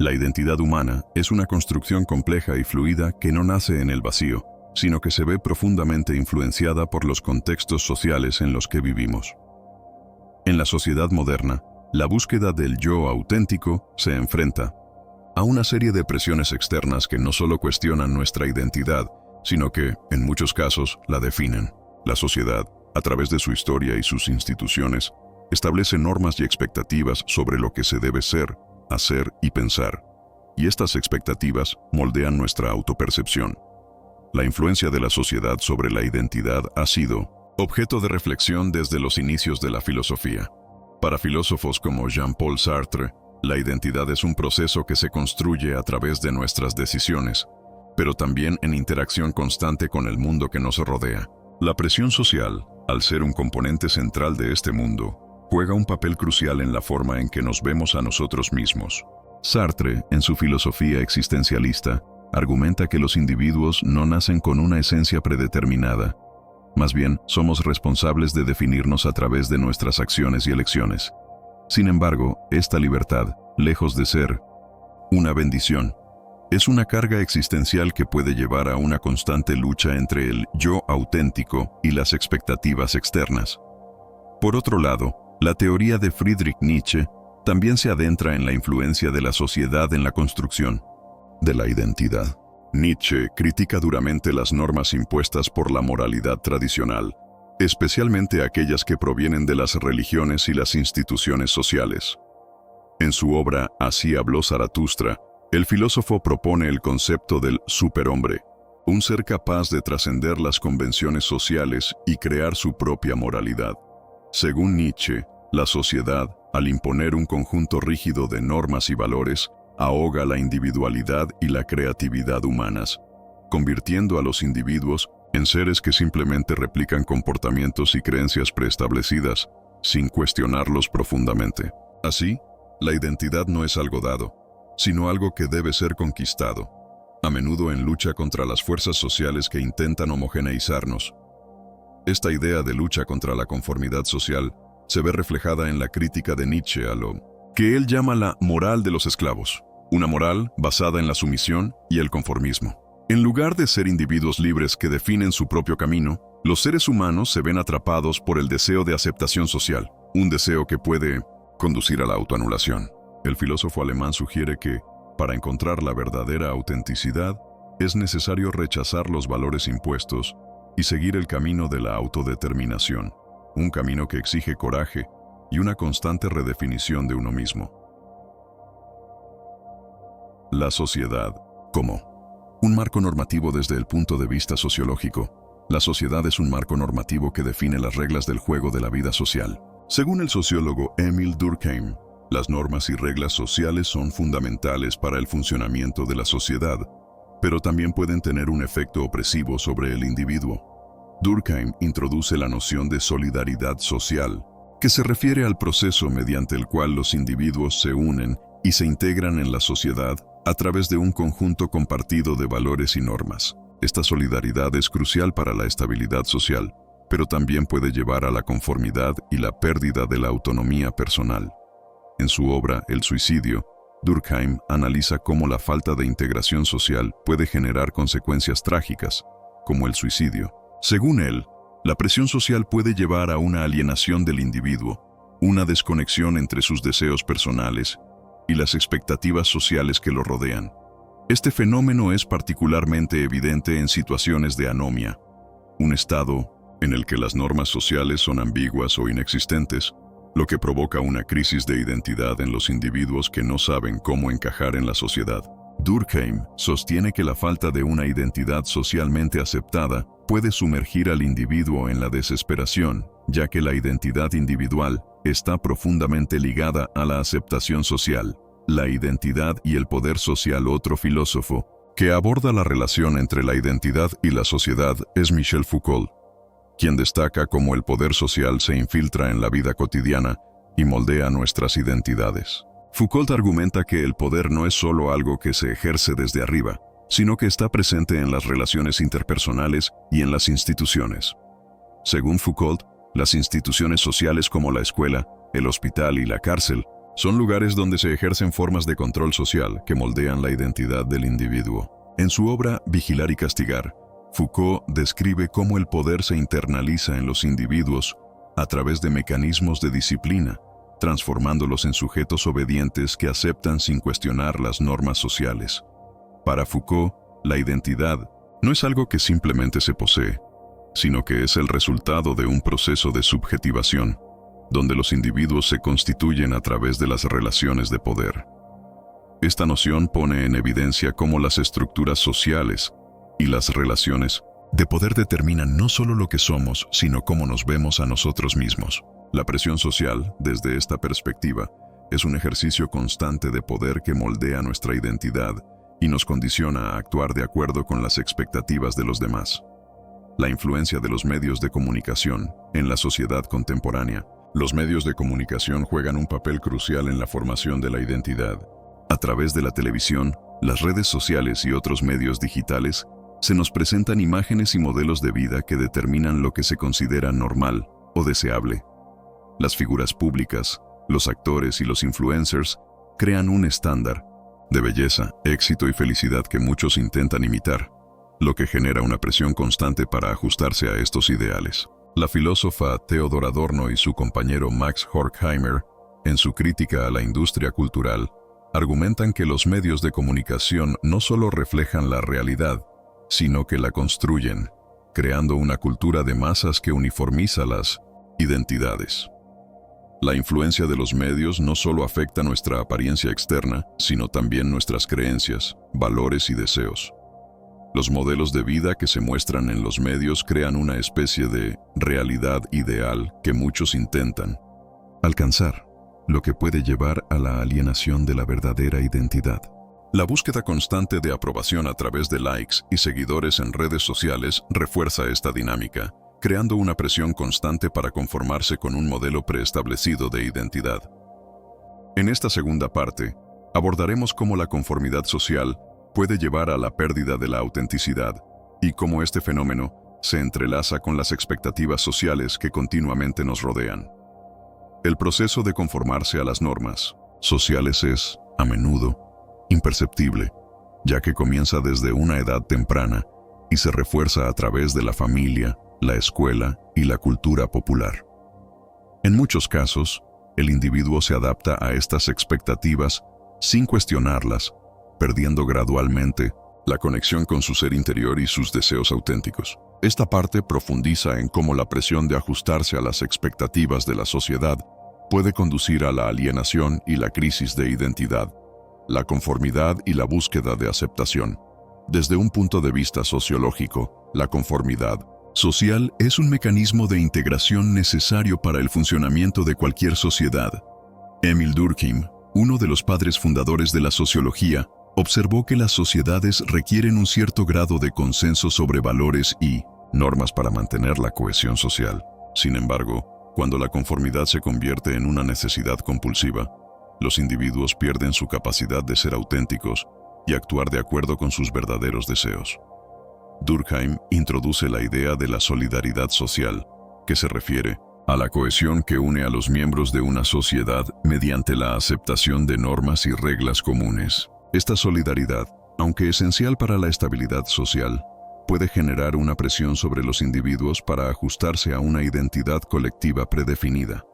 La identidad humana es una construcción compleja y fluida que no nace en el vacío, sino que se ve profundamente influenciada por los contextos sociales en los que vivimos. En la sociedad moderna, la búsqueda del yo auténtico se enfrenta a una serie de presiones externas que no solo cuestionan nuestra identidad, sino que, en muchos casos, la definen. La sociedad, a través de su historia y sus instituciones, establece normas y expectativas sobre lo que se debe ser, hacer y pensar, y estas expectativas moldean nuestra autopercepción. La influencia de la sociedad sobre la identidad ha sido objeto de reflexión desde los inicios de la filosofía. Para filósofos como Jean-Paul Sartre, la identidad es un proceso que se construye a través de nuestras decisiones, pero también en interacción constante con el mundo que nos rodea. La presión social, al ser un componente central de este mundo, juega un papel crucial en la forma en que nos vemos a nosotros mismos. Sartre, en su filosofía existencialista, argumenta que los individuos no nacen con una esencia predeterminada. Más bien, somos responsables de definirnos a través de nuestras acciones y elecciones. Sin embargo, esta libertad, lejos de ser una bendición, es una carga existencial que puede llevar a una constante lucha entre el yo auténtico y las expectativas externas. Por otro lado, la teoría de Friedrich Nietzsche también se adentra en la influencia de la sociedad en la construcción de la identidad. Nietzsche critica duramente las normas impuestas por la moralidad tradicional, especialmente aquellas que provienen de las religiones y las instituciones sociales. En su obra Así habló Zaratustra, el filósofo propone el concepto del superhombre, un ser capaz de trascender las convenciones sociales y crear su propia moralidad. Según Nietzsche, la sociedad, al imponer un conjunto rígido de normas y valores, ahoga la individualidad y la creatividad humanas, convirtiendo a los individuos en seres que simplemente replican comportamientos y creencias preestablecidas, sin cuestionarlos profundamente. Así, la identidad no es algo dado, sino algo que debe ser conquistado, a menudo en lucha contra las fuerzas sociales que intentan homogeneizarnos. Esta idea de lucha contra la conformidad social se ve reflejada en la crítica de Nietzsche a lo que él llama la moral de los esclavos, una moral basada en la sumisión y el conformismo. En lugar de ser individuos libres que definen su propio camino, los seres humanos se ven atrapados por el deseo de aceptación social, un deseo que puede conducir a la autoanulación. El filósofo alemán sugiere que, para encontrar la verdadera autenticidad, es necesario rechazar los valores impuestos y seguir el camino de la autodeterminación, un camino que exige coraje y una constante redefinición de uno mismo. La sociedad como un marco normativo desde el punto de vista sociológico. La sociedad es un marco normativo que define las reglas del juego de la vida social. Según el sociólogo Emil Durkheim, las normas y reglas sociales son fundamentales para el funcionamiento de la sociedad, pero también pueden tener un efecto opresivo sobre el individuo. Durkheim introduce la noción de solidaridad social, que se refiere al proceso mediante el cual los individuos se unen y se integran en la sociedad a través de un conjunto compartido de valores y normas. Esta solidaridad es crucial para la estabilidad social, pero también puede llevar a la conformidad y la pérdida de la autonomía personal. En su obra El suicidio, Durkheim analiza cómo la falta de integración social puede generar consecuencias trágicas, como el suicidio. Según él, la presión social puede llevar a una alienación del individuo, una desconexión entre sus deseos personales y las expectativas sociales que lo rodean. Este fenómeno es particularmente evidente en situaciones de anomia, un estado en el que las normas sociales son ambiguas o inexistentes, lo que provoca una crisis de identidad en los individuos que no saben cómo encajar en la sociedad. Durkheim sostiene que la falta de una identidad socialmente aceptada puede sumergir al individuo en la desesperación, ya que la identidad individual está profundamente ligada a la aceptación social. La identidad y el poder social. Otro filósofo que aborda la relación entre la identidad y la sociedad es Michel Foucault, quien destaca cómo el poder social se infiltra en la vida cotidiana y moldea nuestras identidades. Foucault argumenta que el poder no es solo algo que se ejerce desde arriba, sino que está presente en las relaciones interpersonales y en las instituciones. Según Foucault, las instituciones sociales como la escuela, el hospital y la cárcel Son lugares donde se ejercen formas de control social que moldean la identidad del individuo. En su obra Vigilar y Castigar, Foucault describe cómo el poder se internaliza en los individuos a través de mecanismos de disciplina, transformándolos en sujetos obedientes que aceptan sin cuestionar las normas sociales. Para Foucault, la identidad no es algo que simplemente se posee, sino que es el resultado de un proceso de subjetivación, donde los individuos se constituyen a través de las relaciones de poder. Esta noción pone en evidencia cómo las estructuras sociales y las relaciones de poder determinan no solo lo que somos, sino cómo nos vemos a nosotros mismos. La presión social, desde esta perspectiva, es un ejercicio constante de poder que moldea nuestra identidad y nos condiciona a actuar de acuerdo con las expectativas de los demás. La influencia de los medios de comunicación en la sociedad contemporánea. Los medios de comunicación juegan un papel crucial en la formación de la identidad. A través de la televisión, las redes sociales y otros medios digitales, se nos presentan imágenes y modelos de vida que determinan lo que se considera normal o deseable. Las figuras públicas, los actores y los influencers crean un estándar de belleza, éxito y felicidad que muchos intentan imitar, lo que genera una presión constante para ajustarse a estos ideales. La filósofa Theodor Adorno y su compañero Max Horkheimer, en su crítica a la industria cultural, argumentan que los medios de comunicación no solo reflejan la realidad, sino que la construyen, creando una cultura de masas que uniformiza las identidades. La influencia de los medios no solo afecta nuestra apariencia externa, sino también nuestras creencias, valores y deseos. Los modelos de vida que se muestran en los medios crean una especie de realidad ideal que muchos intentan alcanzar, lo que puede llevar a la alienación de la verdadera identidad. La búsqueda constante de aprobación a través de likes y seguidores en redes sociales refuerza esta dinámica, creando una presión constante para conformarse con un modelo preestablecido de identidad. En esta segunda parte, abordaremos cómo la conformidad social puede llevar a la pérdida de la autenticidad y cómo este fenómeno se entrelaza con las expectativas sociales que continuamente nos rodean. El proceso de conformarse a las normas sociales es, a menudo, imperceptible, ya que comienza desde una edad temprana y se refuerza a través de la familia, la escuela y la cultura popular. En muchos casos, el individuo se adapta a estas expectativas sin cuestionarlas, perdiendo gradualmente la conexión con su ser interior y sus deseos auténticos. Esta parte profundiza en cómo la presión de ajustarse a las expectativas de la sociedad puede conducir a la alienación y la crisis de identidad, la conformidad y la búsqueda de aceptación. Desde un punto de vista sociológico, la conformidad social es un mecanismo de integración necesario para el funcionamiento de cualquier sociedad. Emil Durkheim, uno de los padres fundadores de la sociología, observó que las sociedades requieren un cierto grado de consenso sobre valores y normas para mantener la cohesión social. Sin embargo, cuando la conformidad se convierte en una necesidad compulsiva, los individuos pierden su capacidad de ser auténticos y actuar de acuerdo con sus verdaderos deseos. Durkheim introduce la idea de la solidaridad social, que se refiere a la cohesión que une a los miembros de una sociedad mediante la aceptación de normas y reglas comunes. Esta solidaridad, aunque esencial para la estabilidad social, puede generar una presión sobre los individuos para ajustarse a una identidad colectiva predefinida.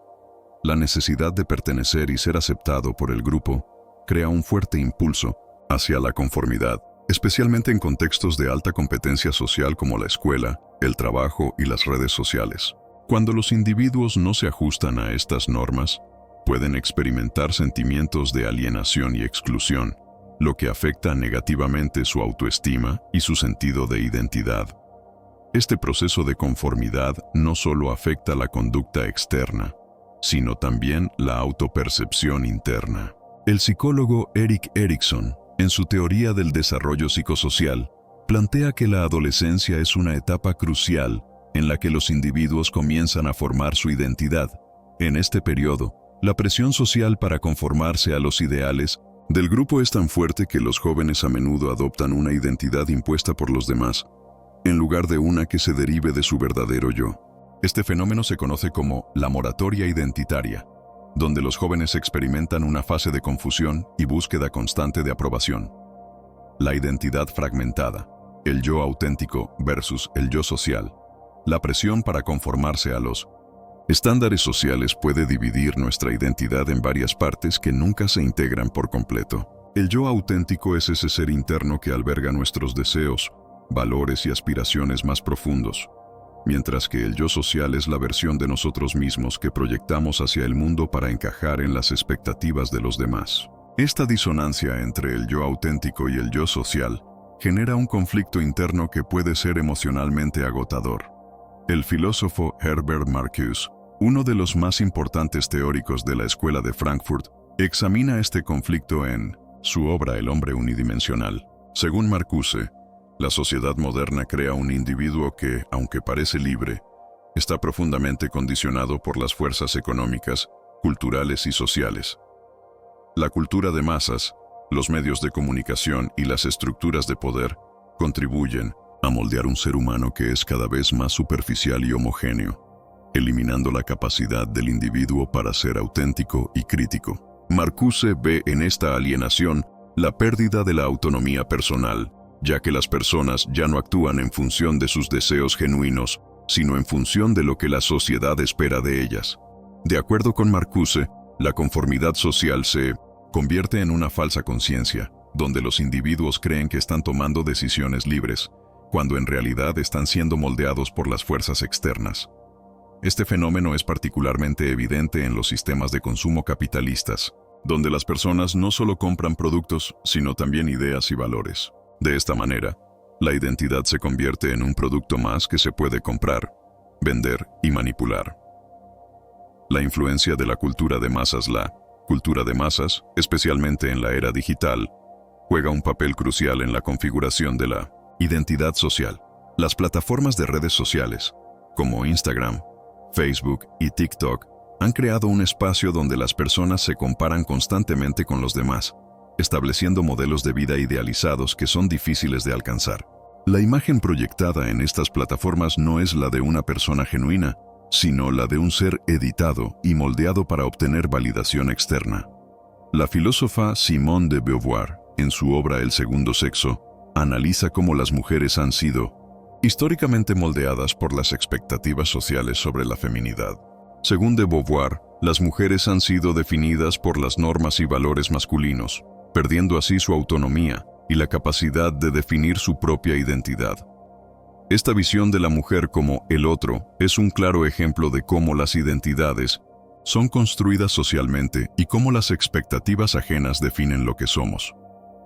La necesidad de pertenecer y ser aceptado por el grupo crea un fuerte impulso hacia la conformidad, especialmente en contextos de alta competencia social como la escuela, el trabajo y las redes sociales. Cuando los individuos no se ajustan a estas normas, pueden experimentar sentimientos de alienación y exclusión, lo que afecta negativamente su autoestima y su sentido de identidad. Este proceso de conformidad no solo afecta la conducta externa, sino también la autopercepción interna. El psicólogo Erik Erikson, en su teoría del desarrollo psicosocial, plantea que la adolescencia es una etapa crucial en la que los individuos comienzan a formar su identidad. En este periodo, la presión social para conformarse a los ideales del grupo es tan fuerte que los jóvenes a menudo adoptan una identidad impuesta por los demás, en lugar de una que se derive de su verdadero yo. Este fenómeno se conoce como la moratoria identitaria, donde los jóvenes experimentan una fase de confusión y búsqueda constante de aprobación. La identidad fragmentada, el yo auténtico versus el yo social. La presión para conformarse a los estándares sociales puede dividir nuestra identidad en varias partes que nunca se integran por completo. El yo auténtico es ese ser interno que alberga nuestros deseos, valores y aspiraciones más profundos, mientras que el yo social es la versión de nosotros mismos que proyectamos hacia el mundo para encajar en las expectativas de los demás. Esta disonancia entre el yo auténtico y el yo social genera un conflicto interno que puede ser emocionalmente agotador. El filósofo Herbert Marcuse, uno de los más importantes teóricos de la Escuela de Frankfurt, examina este conflicto en su obra El hombre unidimensional. Según Marcuse, la sociedad moderna crea un individuo que, aunque parece libre, está profundamente condicionado por las fuerzas económicas, culturales y sociales. La cultura de masas, los medios de comunicación y las estructuras de poder contribuyen a moldear un ser humano que es cada vez más superficial y homogéneo, eliminando la capacidad del individuo para ser auténtico y crítico. Marcuse ve en esta alienación la pérdida de la autonomía personal, ya que las personas ya no actúan en función de sus deseos genuinos, sino en función de lo que la sociedad espera de ellas. De acuerdo con Marcuse, la conformidad social se convierte en una falsa conciencia, donde los individuos creen que están tomando decisiones libres, cuando en realidad están siendo moldeados por las fuerzas externas. Este fenómeno es particularmente evidente en los sistemas de consumo capitalistas, donde las personas no solo compran productos, sino también ideas y valores. De esta manera, la identidad se convierte en un producto más que se puede comprar, vender y manipular. La influencia de la cultura de masas. La cultura de masas, especialmente en la era digital, juega un papel crucial en la configuración de la identidad social. Las plataformas de redes sociales, como Instagram, Facebook y TikTok, han creado un espacio donde las personas se comparan constantemente con los demás, estableciendo modelos de vida idealizados que son difíciles de alcanzar. La imagen proyectada en estas plataformas no es la de una persona genuina, sino la de un ser editado y moldeado para obtener validación externa. La filósofa Simone de Beauvoir, en su obra El segundo sexo, analiza cómo las mujeres han sido históricamente moldeadas por las expectativas sociales sobre la feminidad. Según de Beauvoir, las mujeres han sido definidas por las normas y valores masculinos, perdiendo así su autonomía y la capacidad de definir su propia identidad. Esta visión de la mujer como el otro es un claro ejemplo de cómo las identidades son construidas socialmente y cómo las expectativas ajenas definen lo que somos.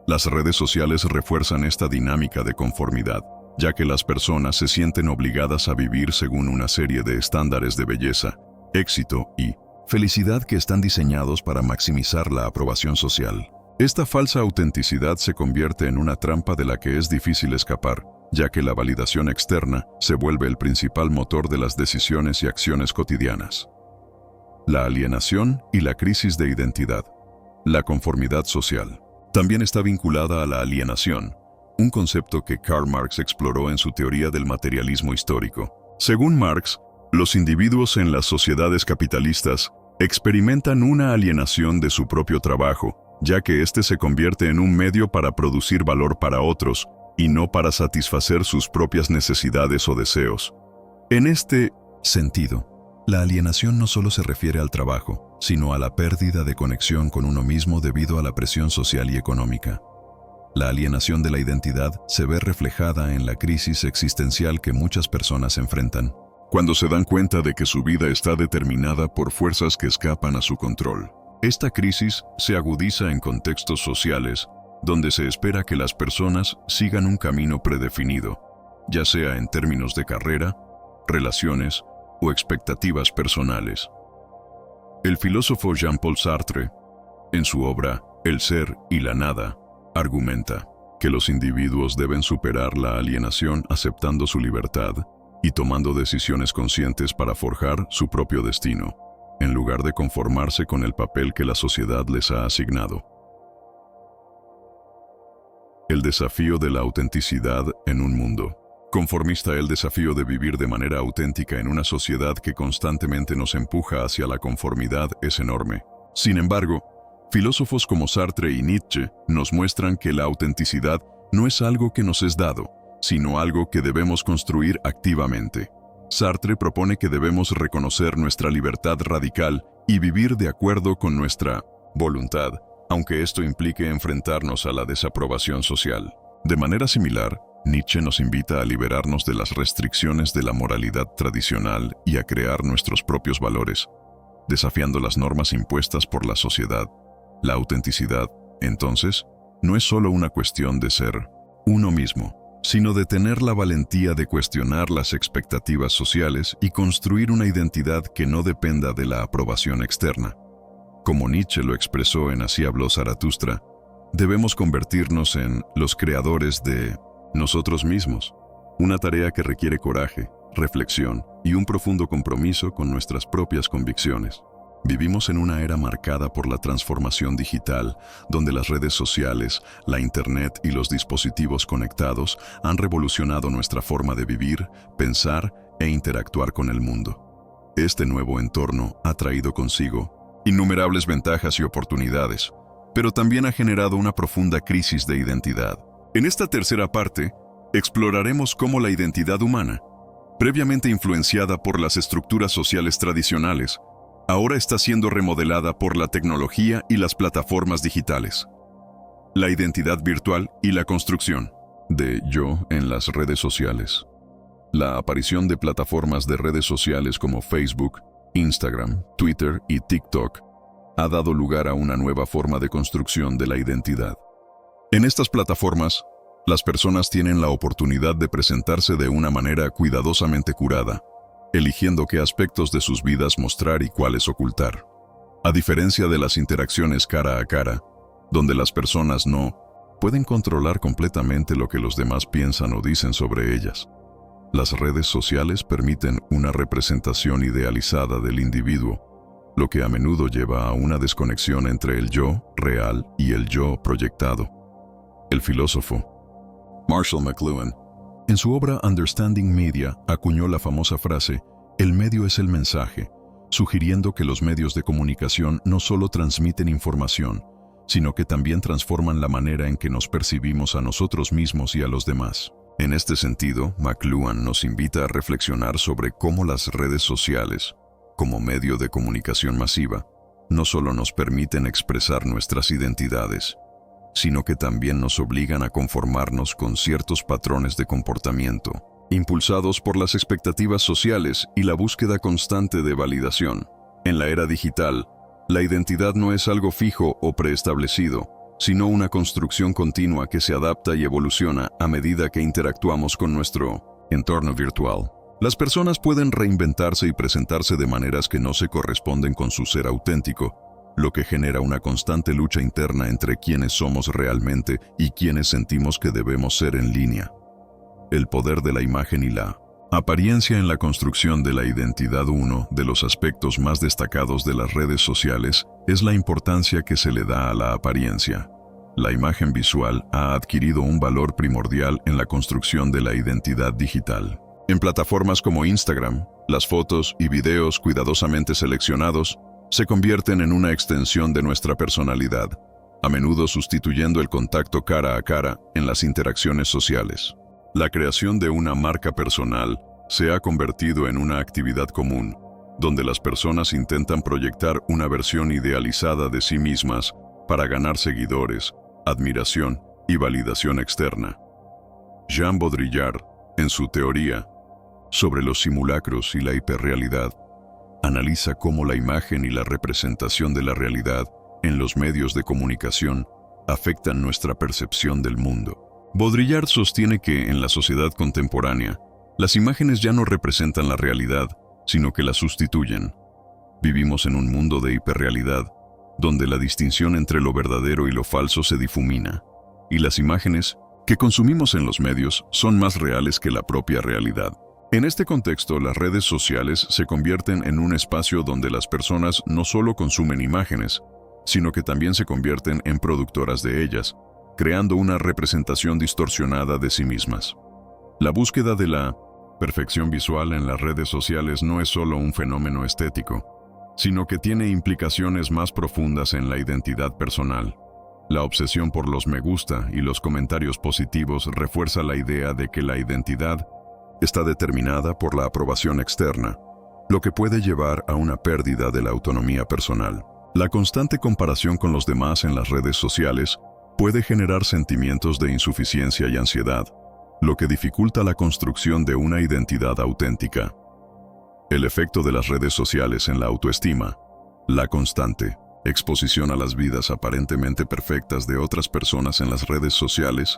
Las redes sociales refuerzan esta dinámica de conformidad, ya que las personas se sienten obligadas a vivir según una serie de estándares de belleza, éxito y felicidad que están diseñados para maximizar la aprobación social. Esta falsa autenticidad se convierte en una trampa de la que es difícil escapar, ya que la validación externa se vuelve el principal motor de las decisiones y acciones cotidianas. La alienación y la crisis de identidad. La conformidad social también está vinculada a la alienación, un concepto que Karl Marx exploró en su teoría del materialismo histórico. Según Marx, los individuos en las sociedades capitalistas experimentan una alienación de su propio trabajo, ya que éste se convierte en un medio para producir valor para otros y no para satisfacer sus propias necesidades o deseos. En este sentido, la alienación no solo se refiere al trabajo, sino a la pérdida de conexión con uno mismo debido a la presión social y económica. La alienación de la identidad se ve reflejada en la crisis existencial que muchas personas enfrentan, cuando se dan cuenta de que su vida está determinada por fuerzas que escapan a su control. Esta crisis se agudiza en contextos sociales, donde se espera que las personas sigan un camino predefinido, ya sea en términos de carrera, relaciones o expectativas personales. El filósofo Jean-Paul Sartre, en su obra El ser y la nada, argumenta que los individuos deben superar la alienación aceptando su libertad y tomando decisiones conscientes para forjar su propio destino, en lugar de conformarse con el papel que la sociedad les ha asignado. El desafío de la autenticidad en un mundo Conformista, el desafío de vivir de manera auténtica en una sociedad que constantemente nos empuja hacia la conformidad es enorme. Sin embargo, filósofos como Sartre y Nietzsche nos muestran que la autenticidad no es algo que nos es dado, sino algo que debemos construir activamente. Sartre propone que debemos reconocer nuestra libertad radical y vivir de acuerdo con nuestra voluntad, aunque esto implique enfrentarnos a la desaprobación social. De manera similar, Nietzsche nos invita a liberarnos de las restricciones de la moralidad tradicional y a crear nuestros propios valores, desafiando las normas impuestas por la sociedad. La autenticidad, entonces, no es solo una cuestión de ser uno mismo, sino de tener la valentía de cuestionar las expectativas sociales y construir una identidad que no dependa de la aprobación externa. Como Nietzsche lo expresó en Así habló Zaratustra, debemos convertirnos en los creadores de nosotros mismos, una tarea que requiere coraje, reflexión y un profundo compromiso con nuestras propias convicciones. Vivimos en una era marcada por la transformación digital, donde las redes sociales, la Internet y los dispositivos conectados han revolucionado nuestra forma de vivir, pensar e interactuar con el mundo. Este nuevo entorno ha traído consigo innumerables ventajas y oportunidades, pero también ha generado una profunda crisis de identidad. En esta tercera parte, exploraremos cómo la identidad humana, previamente influenciada por las estructuras sociales tradicionales, ahora está siendo remodelada por la tecnología y las plataformas digitales. La identidad virtual y la construcción de yo en las redes sociales. La aparición de plataformas de redes sociales como Facebook, Instagram, Twitter y TikTok ha dado lugar a una nueva forma de construcción de la identidad. En estas plataformas, las personas tienen la oportunidad de presentarse de una manera cuidadosamente curada, eligiendo qué aspectos de sus vidas mostrar y cuáles ocultar. A diferencia de las interacciones cara a cara, donde las personas no pueden controlar completamente lo que los demás piensan o dicen sobre ellas, las redes sociales permiten una representación idealizada del individuo, lo que a menudo lleva a una desconexión entre el yo real y el yo proyectado. El filósofo Marshall McLuhan, en su obra Understanding Media, acuñó la famosa frase «El medio es el mensaje», sugiriendo que los medios de comunicación no solo transmiten información, sino que también transforman la manera en que nos percibimos a nosotros mismos y a los demás. En este sentido, McLuhan nos invita a reflexionar sobre cómo las redes sociales, como medio de comunicación masiva, no solo nos permiten expresar nuestras identidades, sino que también nos obligan a conformarnos con ciertos patrones de comportamiento, impulsados por las expectativas sociales y la búsqueda constante de validación. En la era digital, la identidad no es algo fijo o preestablecido, sino una construcción continua que se adapta y evoluciona a medida que interactuamos con nuestro entorno virtual. Las personas pueden reinventarse y presentarse de maneras que no se corresponden con su ser auténtico, lo que genera una constante lucha interna entre quienes somos realmente y quienes sentimos que debemos ser en línea. El poder de la imagen y la apariencia en la construcción de la identidad. Uno de los aspectos más destacados de las redes sociales es la importancia que se le da a la apariencia. La imagen visual ha adquirido un valor primordial en la construcción de la identidad digital. En plataformas como Instagram, las fotos y videos cuidadosamente seleccionados se convierten en una extensión de nuestra personalidad, a menudo sustituyendo el contacto cara a cara en las interacciones sociales. La creación de una marca personal se ha convertido en una actividad común, donde las personas intentan proyectar una versión idealizada de sí mismas para ganar seguidores, admiración y validación externa. Jean Baudrillard, en su teoría sobre los simulacros y la hiperrealidad, analiza cómo la imagen y la representación de la realidad en los medios de comunicación afectan nuestra percepción del mundo. Baudrillard sostiene que, en la sociedad contemporánea, las imágenes ya no representan la realidad, sino que la sustituyen. Vivimos en un mundo de hiperrealidad, donde la distinción entre lo verdadero y lo falso se difumina, y las imágenes que consumimos en los medios son más reales que la propia realidad. En este contexto, las redes sociales se convierten en un espacio donde las personas no solo consumen imágenes, sino que también se convierten en productoras de ellas, creando una representación distorsionada de sí mismas. La búsqueda de la perfección visual en las redes sociales no es solo un fenómeno estético, sino que tiene implicaciones más profundas en la identidad personal. La obsesión por los me gusta y los comentarios positivos refuerza la idea de que la identidad está determinada por la aprobación externa, lo que puede llevar a una pérdida de la autonomía personal. La constante comparación con los demás en las redes sociales puede generar sentimientos de insuficiencia y ansiedad, lo que dificulta la construcción de una identidad auténtica. El efecto de las redes sociales en la autoestima, la constante exposición a las vidas aparentemente perfectas de otras personas en las redes sociales,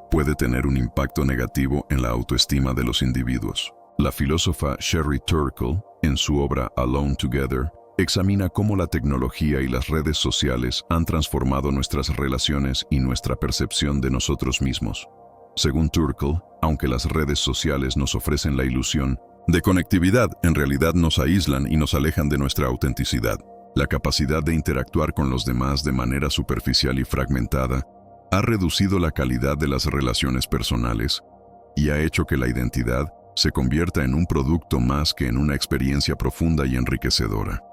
puede tener un impacto negativo en la autoestima de los individuos. La filósofa Sherry Turkle, en su obra Alone Together, examina cómo la tecnología y las redes sociales han transformado nuestras relaciones y nuestra percepción de nosotros mismos. Según Turkle, aunque las redes sociales nos ofrecen la ilusión de conectividad, en realidad nos aíslan y nos alejan de nuestra autenticidad. La capacidad de interactuar con los demás de manera superficial y fragmentada ha reducido la calidad de las relaciones personales y ha hecho que la identidad se convierta en un producto más que en una experiencia profunda y enriquecedora.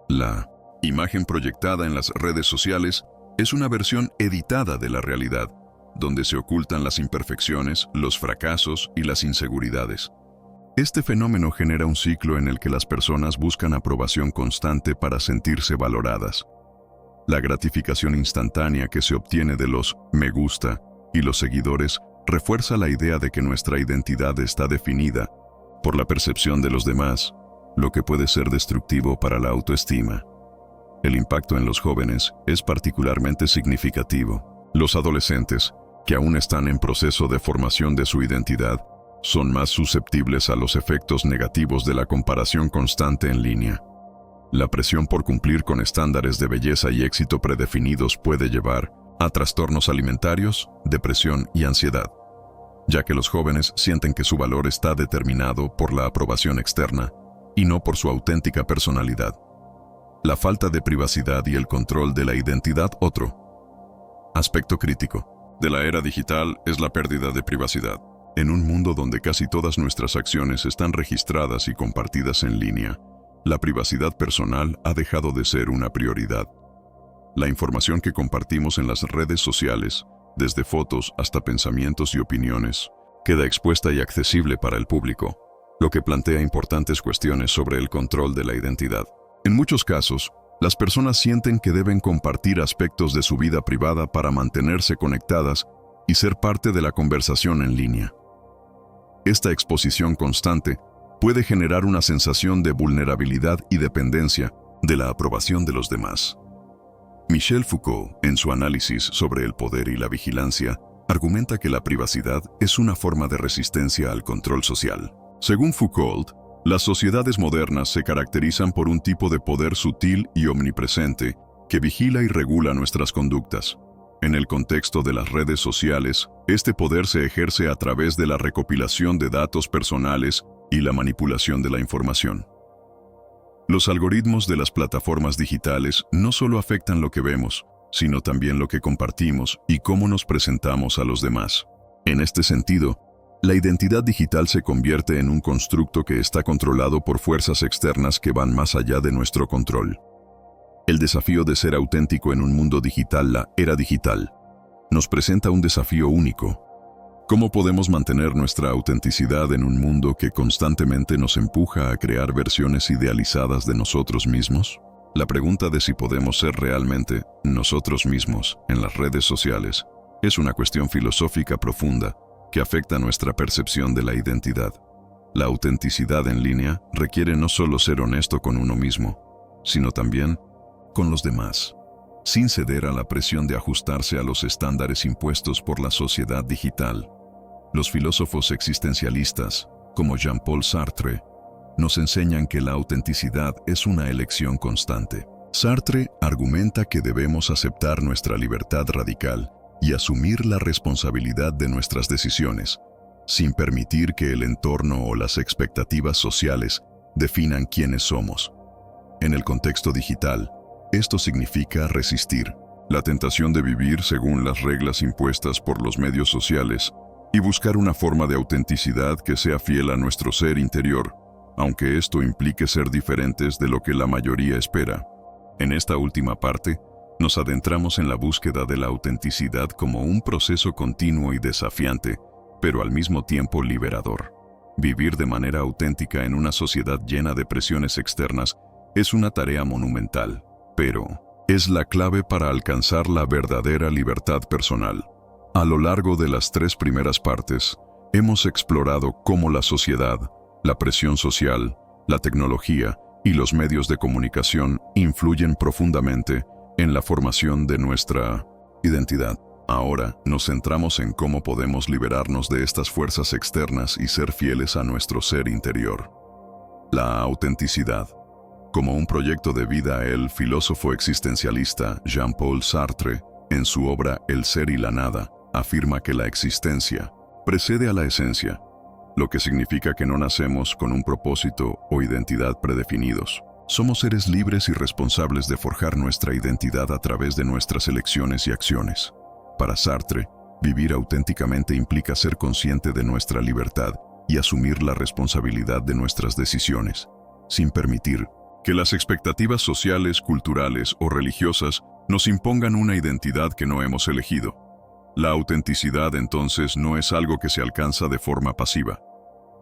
La imagen proyectada en las redes sociales es una versión editada de la realidad, donde se ocultan las imperfecciones, los fracasos y las inseguridades. Este fenómeno genera un ciclo en el que las personas buscan aprobación constante para sentirse valoradas. La gratificación instantánea que se obtiene de los me gusta y los seguidores refuerza la idea de que nuestra identidad está definida por la percepción de los demás, lo que puede ser destructivo para la autoestima. El impacto en los jóvenes es particularmente significativo. Los adolescentes, que aún están en proceso de formación de su identidad, son más susceptibles a los efectos negativos de la comparación constante en línea. La presión por cumplir con estándares de belleza y éxito predefinidos puede llevar a trastornos alimentarios, depresión y ansiedad, ya que los jóvenes sienten que su valor está determinado por la aprobación externa y no por su auténtica personalidad. La falta de privacidad y el control de la identidad. Otro aspecto crítico de la era digital es la pérdida de privacidad. En un mundo donde casi todas nuestras acciones están registradas y compartidas en línea, la privacidad personal ha dejado de ser una prioridad. La información que compartimos en las redes sociales, desde fotos hasta pensamientos y opiniones, queda expuesta y accesible para el público, lo que plantea importantes cuestiones sobre el control de la identidad. En muchos casos, las personas sienten que deben compartir aspectos de su vida privada para mantenerse conectadas y ser parte de la conversación en línea. Esta exposición constante puede generar una sensación de vulnerabilidad y dependencia de la aprobación de los demás. Michel Foucault, en su análisis sobre el poder y la vigilancia, argumenta que la privacidad es una forma de resistencia al control social. Según Foucault, las sociedades modernas se caracterizan por un tipo de poder sutil y omnipresente que vigila y regula nuestras conductas. En el contexto de las redes sociales, este poder se ejerce a través de la recopilación de datos personales y la manipulación de la información. Los algoritmos de las plataformas digitales no solo afectan lo que vemos, sino también lo que compartimos y cómo nos presentamos a los demás. En este sentido, la identidad digital se convierte en un constructo que está controlado por fuerzas externas que van más allá de nuestro control. El desafío de ser auténtico en un mundo digital, la era digital, nos presenta un desafío único. ¿Cómo podemos mantener nuestra autenticidad en un mundo que constantemente nos empuja a crear versiones idealizadas de nosotros mismos? La pregunta de si podemos ser realmente nosotros mismos en las redes sociales es una cuestión filosófica profunda que afecta nuestra percepción de la identidad. La autenticidad en línea requiere no solo ser honesto con uno mismo, sino también con los demás, sin ceder a la presión de ajustarse a los estándares impuestos por la sociedad digital. Los filósofos existencialistas, como Jean-Paul Sartre, nos enseñan que la autenticidad es una elección constante. Sartre argumenta que debemos aceptar nuestra libertad radical y asumir la responsabilidad de nuestras decisiones, sin permitir que el entorno o las expectativas sociales definan quiénes somos. En el contexto digital, esto significa resistir la tentación de vivir según las reglas impuestas por los medios sociales y buscar una forma de autenticidad que sea fiel a nuestro ser interior, aunque esto implique ser diferentes de lo que la mayoría espera. En esta última parte, nos adentramos en la búsqueda de la autenticidad como un proceso continuo y desafiante, pero al mismo tiempo liberador. Vivir de manera auténtica en una sociedad llena de presiones externas es una tarea monumental, pero es la clave para alcanzar la verdadera libertad personal. A lo largo de las 3 primeras partes, hemos explorado cómo la sociedad, la presión social, la tecnología y los medios de comunicación influyen profundamente en la formación de nuestra identidad. Ahora nos centramos en cómo podemos liberarnos de estas fuerzas externas y ser fieles a nuestro ser interior. La autenticidad. Como un proyecto de vida, el filósofo existencialista Jean-Paul Sartre, en su obra El ser y la nada, afirma que la existencia precede a la esencia, lo que significa que no nacemos con un propósito o identidad predefinidos. Somos seres libres y responsables de forjar nuestra identidad a través de nuestras elecciones y acciones. Para Sartre, vivir auténticamente implica ser consciente de nuestra libertad y asumir la responsabilidad de nuestras decisiones, sin permitir que las expectativas sociales, culturales o religiosas nos impongan una identidad que no hemos elegido. La autenticidad, entonces, no es algo que se alcanza de forma pasiva.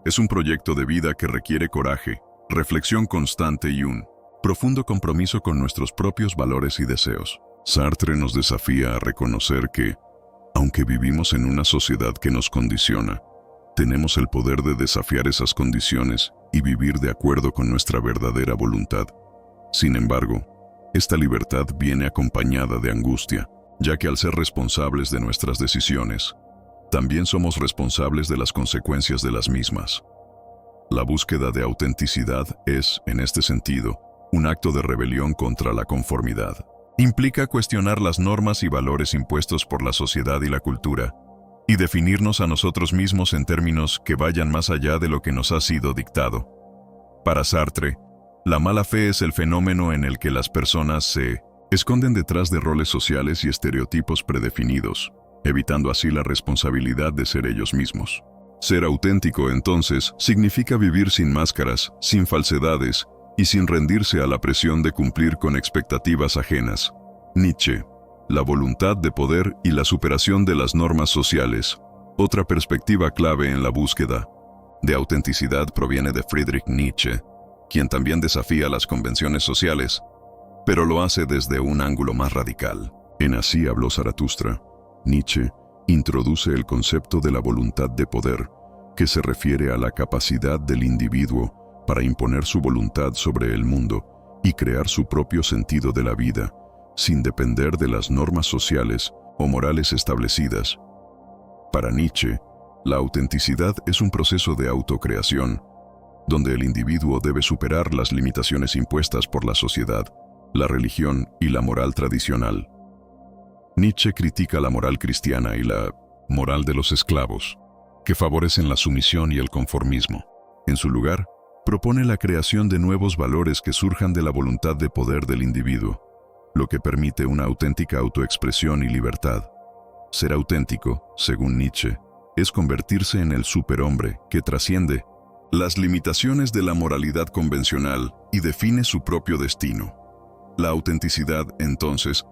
Es un proyecto de vida que requiere coraje, reflexión constante y un profundo compromiso con nuestros propios valores y deseos. Sartre nos desafía a reconocer que, aunque vivimos en una sociedad que nos condiciona, tenemos el poder de desafiar esas condiciones y vivir de acuerdo con nuestra verdadera voluntad. Sin embargo, esta libertad viene acompañada de angustia, ya que al ser responsables de nuestras decisiones, también somos responsables de las consecuencias de las mismas. La búsqueda de autenticidad es, en este sentido, un acto de rebelión contra la conformidad. Implica cuestionar las normas y valores impuestos por la sociedad y la cultura, y definirnos a nosotros mismos en términos que vayan más allá de lo que nos ha sido dictado. Para Sartre, la mala fe es el fenómeno en el que las personas se esconden detrás de roles sociales y estereotipos predefinidos, evitando así la responsabilidad de ser ellos mismos. Ser auténtico, entonces, significa vivir sin máscaras, sin falsedades y sin rendirse a la presión de cumplir con expectativas ajenas. Nietzsche. La voluntad de poder y la superación de las normas sociales. Otra perspectiva clave en la búsqueda de autenticidad proviene de Friedrich Nietzsche, quien también desafía las convenciones sociales, pero lo hace desde un ángulo más radical. En Así habló Zaratustra, Nietzsche introduce el concepto de la voluntad de poder, que se refiere a la capacidad del individuo para imponer su voluntad sobre el mundo y crear su propio sentido de la vida, sin depender de las normas sociales o morales establecidas. Para Nietzsche, la autenticidad es un proceso de autocreación, donde el individuo debe superar las limitaciones impuestas por la sociedad, la religión y la moral tradicional. Nietzsche critica la moral cristiana y la moral de los esclavos, que favorecen la sumisión y el conformismo. En su lugar, propone la creación de nuevos valores que surjan de la voluntad de poder del individuo, lo que permite una auténtica autoexpresión y libertad. Ser auténtico, según Nietzsche, es convertirse en el superhombre que trasciende las limitaciones de la moralidad convencional y define su propio destino. La autenticidad, entonces,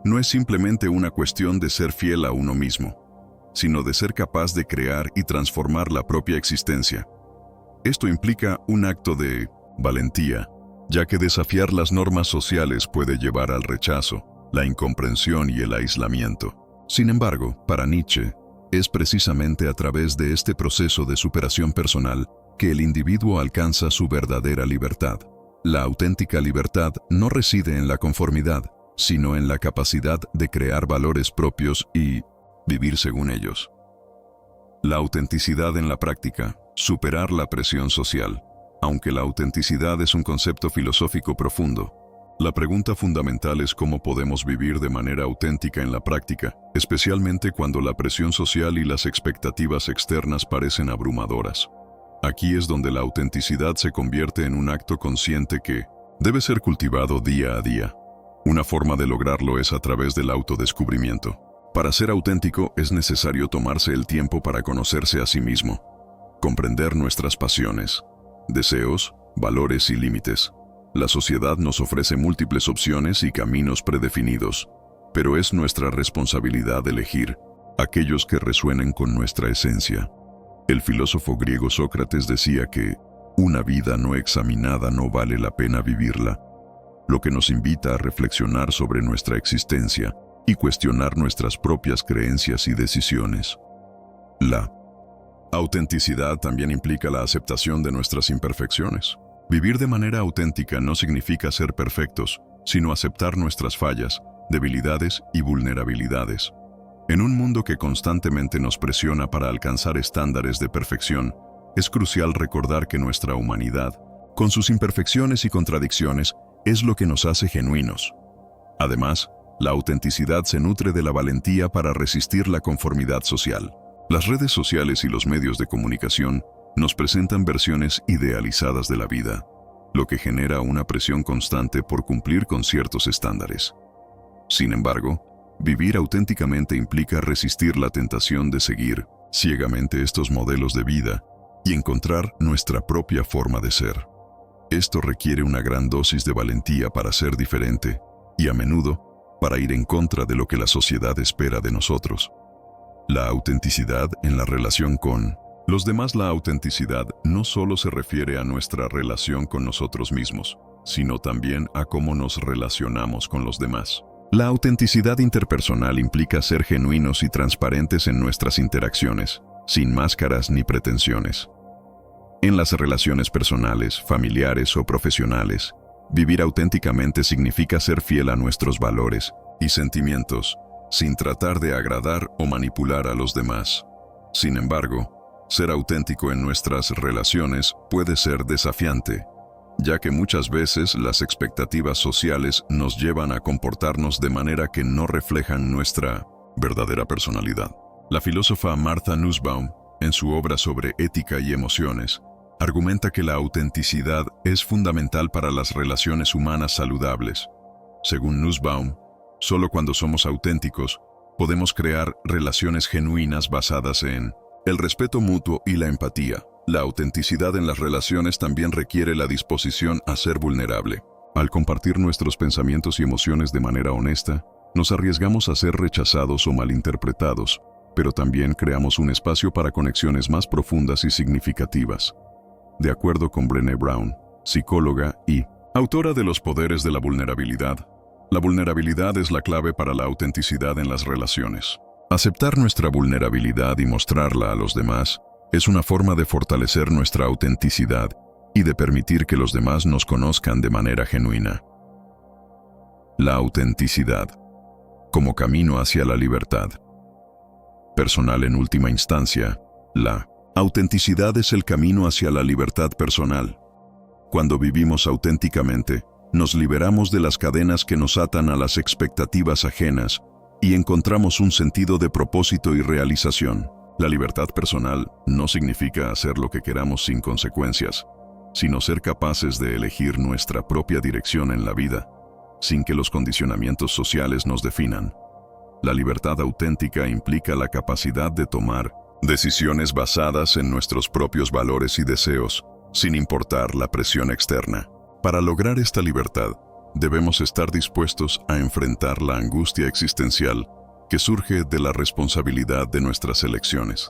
no es simplemente una cuestión de ser fiel a uno mismo, sino de ser capaz de crear y transformar la propia existencia. Esto implica un acto de valentía, ya que desafiar las normas sociales puede llevar al rechazo, la incomprensión y el aislamiento. Sin embargo, para Nietzsche, es precisamente a través de este proceso de superación personal que el individuo alcanza su verdadera libertad. La auténtica libertad no reside en la conformidad, sino en la capacidad de crear valores propios y vivir según ellos. La autenticidad en la práctica, superar la presión social. Aunque la autenticidad es un concepto filosófico profundo, la pregunta fundamental es cómo podemos vivir de manera auténtica en la práctica, especialmente cuando la presión social y las expectativas externas parecen abrumadoras. Aquí es donde la autenticidad se convierte en un acto consciente que debe ser cultivado día a día. Una forma de lograrlo es a través del autodescubrimiento. Para ser auténtico es necesario tomarse el tiempo para conocerse a sí mismo, comprender nuestras pasiones, deseos, valores y límites. La sociedad nos ofrece múltiples opciones y caminos predefinidos, pero es nuestra responsabilidad elegir aquellos que resuenen con nuestra esencia. El filósofo griego Sócrates decía que una vida no examinada no vale la pena vivirla, lo que nos invita a reflexionar sobre nuestra existencia y cuestionar nuestras propias creencias y decisiones. La autenticidad también implica la aceptación de nuestras imperfecciones. Vivir de manera auténtica no significa ser perfectos, sino aceptar nuestras fallas, debilidades y vulnerabilidades. En un mundo que constantemente nos presiona para alcanzar estándares de perfección, es crucial recordar que nuestra humanidad, con sus imperfecciones y contradicciones, es lo que nos hace genuinos. Además, la autenticidad se nutre de la valentía para resistir la conformidad social. Las redes sociales y los medios de comunicación nos presentan versiones idealizadas de la vida, lo que genera una presión constante por cumplir con ciertos estándares. Sin embargo, vivir auténticamente implica resistir la tentación de seguir ciegamente estos modelos de vida y encontrar nuestra propia forma de ser. Esto requiere una gran dosis de valentía para ser diferente y, a menudo, para ir en contra de lo que la sociedad espera de nosotros. La autenticidad en la relación con los demás. La autenticidad no solo se refiere a nuestra relación con nosotros mismos, sino también a cómo nos relacionamos con los demás. La autenticidad interpersonal implica ser genuinos y transparentes en nuestras interacciones, sin máscaras ni pretensiones. En las relaciones personales, familiares o profesionales, vivir auténticamente significa ser fiel a nuestros valores y sentimientos, sin tratar de agradar o manipular a los demás. Sin embargo, ser auténtico en nuestras relaciones puede ser desafiante, ya que muchas veces las expectativas sociales nos llevan a comportarnos de manera que no reflejan nuestra verdadera personalidad. La filósofa Martha Nussbaum, en su obra sobre ética y emociones, argumenta que la autenticidad es fundamental para las relaciones humanas saludables. Según Nussbaum, solo cuando somos auténticos podemos crear relaciones genuinas basadas en el respeto mutuo y la empatía. La autenticidad en las relaciones también requiere la disposición a ser vulnerable. Al compartir nuestros pensamientos y emociones de manera honesta, nos arriesgamos a ser rechazados o malinterpretados, pero también creamos un espacio para conexiones más profundas y significativas. De acuerdo con Brené Brown, psicóloga y autora de Los poderes de la vulnerabilidad, la vulnerabilidad es la clave para la autenticidad en las relaciones. Aceptar nuestra vulnerabilidad y mostrarla a los demás es una forma de fortalecer nuestra autenticidad y de permitir que los demás nos conozcan de manera genuina. La autenticidad, como camino hacia la libertad personal. En última instancia, la autenticidad es el camino hacia la libertad personal. Cuando vivimos auténticamente, nos liberamos de las cadenas que nos atan a las expectativas ajenas y encontramos un sentido de propósito y realización. La libertad personal no significa hacer lo que queramos sin consecuencias, sino ser capaces de elegir nuestra propia dirección en la vida, sin que los condicionamientos sociales nos definan. La libertad auténtica implica la capacidad de tomar decisiones basadas en nuestros propios valores y deseos, sin importar la presión externa. Para lograr esta libertad, debemos estar dispuestos a enfrentar la angustia existencial que surge de la responsabilidad de nuestras elecciones.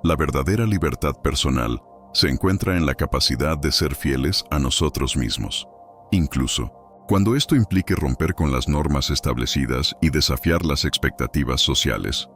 La verdadera libertad personal se encuentra en la capacidad de ser fieles a nosotros mismos, incluso cuando esto implique romper con las normas establecidas y desafiar las expectativas sociales.